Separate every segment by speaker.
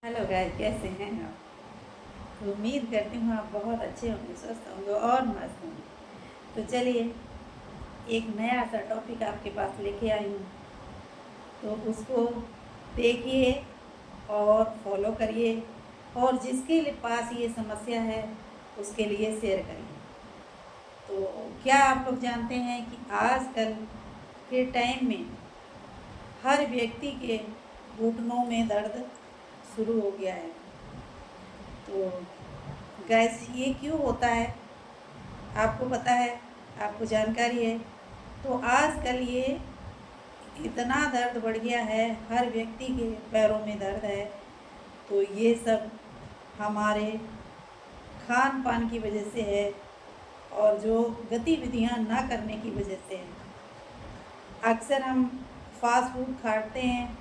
Speaker 1: Hello guys, कैसे हैं आप? तो उम्मीद करती हूँ आप बहुत अच्छे होंगे, स्वस्थ होंगे और मस्त होंगे। तो चलिए, एक नया सा टॉपिक आपके पास लेके आई हूँ। तो उसको देखिए और फॉलो करिए, और जिसके लिए पास ये समस्या है उसके लिए शेयर करिए। तो क्या आप लोग जानते हैं कि आजकल के टाइम में हर व्यक्ति के घुटनों में दर्द शुरू हो गया है। तो गैस ये क्यों होता है? आपको पता है? आपको जानकारी है? तो आजकल ये इतना दर्द बढ़ गया है, हर व्यक्ति के पैरों में दर्द है। तो ये सब हमारे खान पान की वजह से है, और जो गतिविधियां ना करने की वजह से है। अक्सर हम फास्ट फूड खाते हैं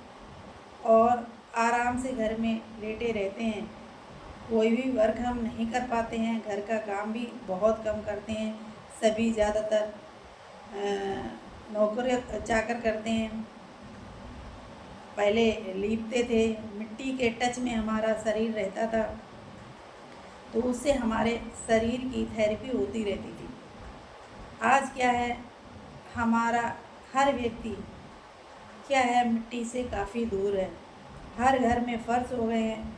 Speaker 1: और आराम से घर में लेटे रहते हैं। कोई भी वर्क हम नहीं कर पाते हैं, घर का काम भी बहुत कम करते हैं। सभी ज़्यादातर नौकर चाकर करते हैं। पहले लीपते थे, मिट्टी के टच में हमारा शरीर रहता था, तो उससे हमारे शरीर की थेरेपी होती रहती थी। आज क्या है, हमारा हर व्यक्ति क्या है, मिट्टी से काफ़ी दूर है। हर घर में फर्श हो गए हैं।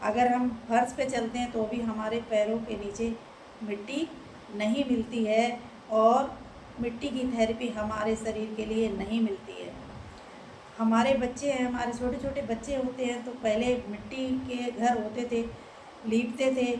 Speaker 1: अगर हम फर्श पे चलते हैं तो भी हमारे पैरों के नीचे मिट्टी नहीं मिलती है, और मिट्टी की थेरेपी हमारे शरीर के लिए नहीं मिलती है। हमारे बच्चे हैं, हमारे छोटे छोटे बच्चे होते हैं, तो पहले मिट्टी के घर होते थे, लीपते थे,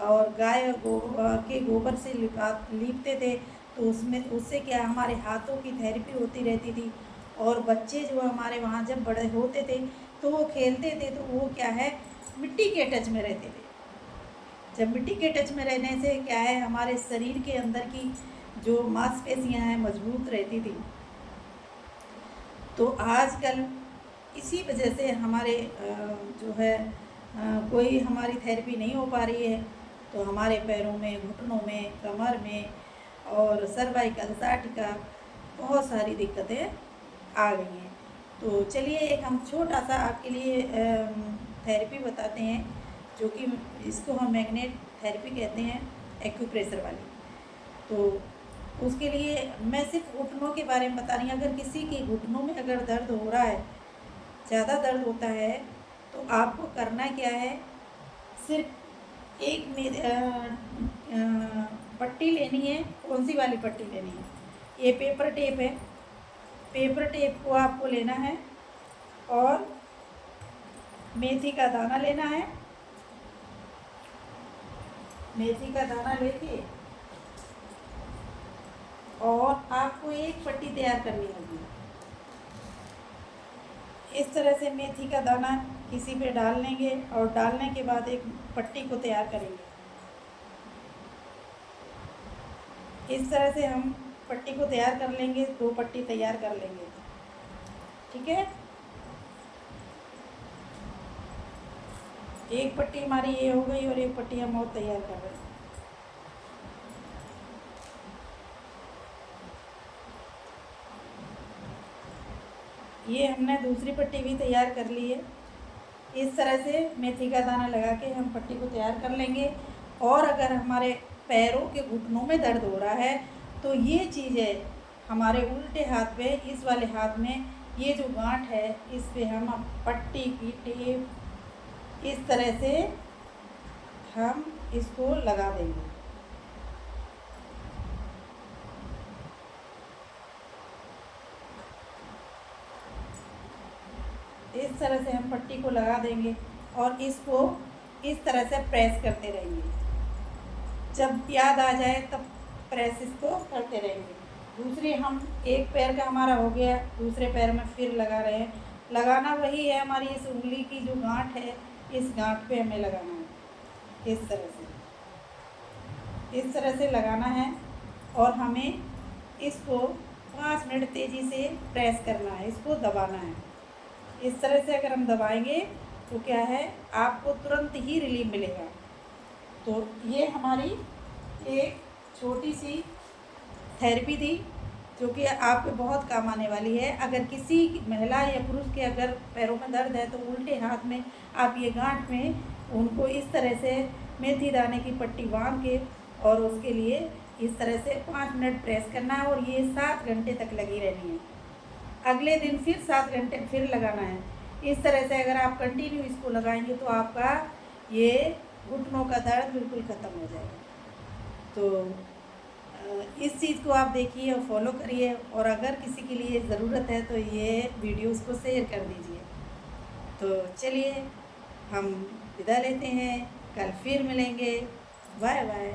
Speaker 1: और गाय के गोबर से लीपते थे। तो उससे क्या, हमारे हाथों की थेरेपी होती रहती थी। और बच्चे जो हमारे वहाँ जब बड़े होते थे तो वो खेलते थे, तो वो क्या है, मिट्टी के टच में रहते थे। जब मिट्टी के टच में रहने से क्या है, हमारे शरीर के अंदर की जो मांसपेशियाँ हैं मजबूत रहती थी। तो आजकल इसी वजह से हमारे जो है कोई हमारी थेरेपी नहीं हो पा रही है। तो हमारे पैरों में, घुटनों में, कमर में और सर्वाइकल साटिका बहुत सारी दिक्कतें आ गई हैं। तो चलिए, एक हम छोटा सा आपके लिए थेरेपी बताते हैं, जो कि इसको हम मैग्नेट थेरेपी कहते हैं, एक्यूप्रेशर वाली। तो उसके लिए मैं सिर्फ घुटनों के बारे में बता रही हूँ। अगर किसी के घुटनों में अगर दर्द हो रहा है, ज़्यादा दर्द होता है, तो आपको करना क्या है, सिर्फ एक में पट्टी लेनी है। कौन सी वाली पट्टी लेनी है? ये पेपर टेप है। पेपर टेप को आपको लेना है, और मेथी का दाना लेना है। मेथी का दाना लेके और आपको एक पट्टी तैयार करनी होगी। इस तरह से मेथी का दाना किसी पे डाल लेंगे, और डालने के बाद एक पट्टी को तैयार करेंगे। इस तरह से हम पट्टी को तैयार कर लेंगे, 2 पट्टी तैयार कर लेंगे। ठीक है, एक पट्टी हमारी ये हो गई, और एक पट्टी हम और तैयार कर रहे हैं। ये हमने दूसरी पट्टी भी तैयार कर ली है। इस तरह से मेथी का दाना लगा के हम पट्टी को तैयार कर लेंगे। और अगर हमारे पैरों के घुटनों में दर्द हो रहा है, तो ये चीज़ें हमारे उल्टे हाथ पे, इस वाले हाथ में ये जो गांठ है, इस पे हम पट्टी की टेप इस तरह से हम इसको लगा देंगे। इस तरह से हम पट्टी को लगा देंगे, और इसको इस तरह से प्रेस करते रहेंगे। जब याद आ जाए तब प्रेस इसको करते रहेंगे। दूसरी, हम एक पैर का हमारा हो गया, दूसरे पैर में फिर लगा रहे हैं। लगाना वही है, हमारी इस उंगली की जो गांठ है, इस गांठ पे हमें लगाना है। इस तरह से लगाना है, और हमें इसको 5 मिनट तेज़ी से प्रेस करना है, इसको दबाना है। इस तरह से अगर हम दबाएंगे तो क्या है, आपको तुरंत ही रिलीफ मिलेगा। तो ये हमारी एक छोटी सी थेरेपी थी, जो कि आपके बहुत काम आने वाली है। अगर किसी महिला या पुरुष के अगर पैरों में दर्द है तो उल्टे हाथ में आप ये गांठ में उनको इस तरह से मेथी दाने की पट्टी बांध के और उसके लिए इस तरह से 5 मिनट प्रेस करना है और ये 7 घंटे तक लगी रहनी है। अगले दिन फिर 7 घंटे फिर लगाना है। इस तरह से अगर आप कंटिन्यू इसको लगाएंगे तो आपका ये घुटनों का दर्द बिल्कुल ख़त्म हो जाएगा। तो इस चीज़ को आप देखिए और फॉलो करिए, और अगर किसी के लिए ज़रूरत है तो ये वीडियो उसको शेयर कर दीजिए। तो चलिए हम विदा लेते हैं, कल फिर मिलेंगे। Bye bye.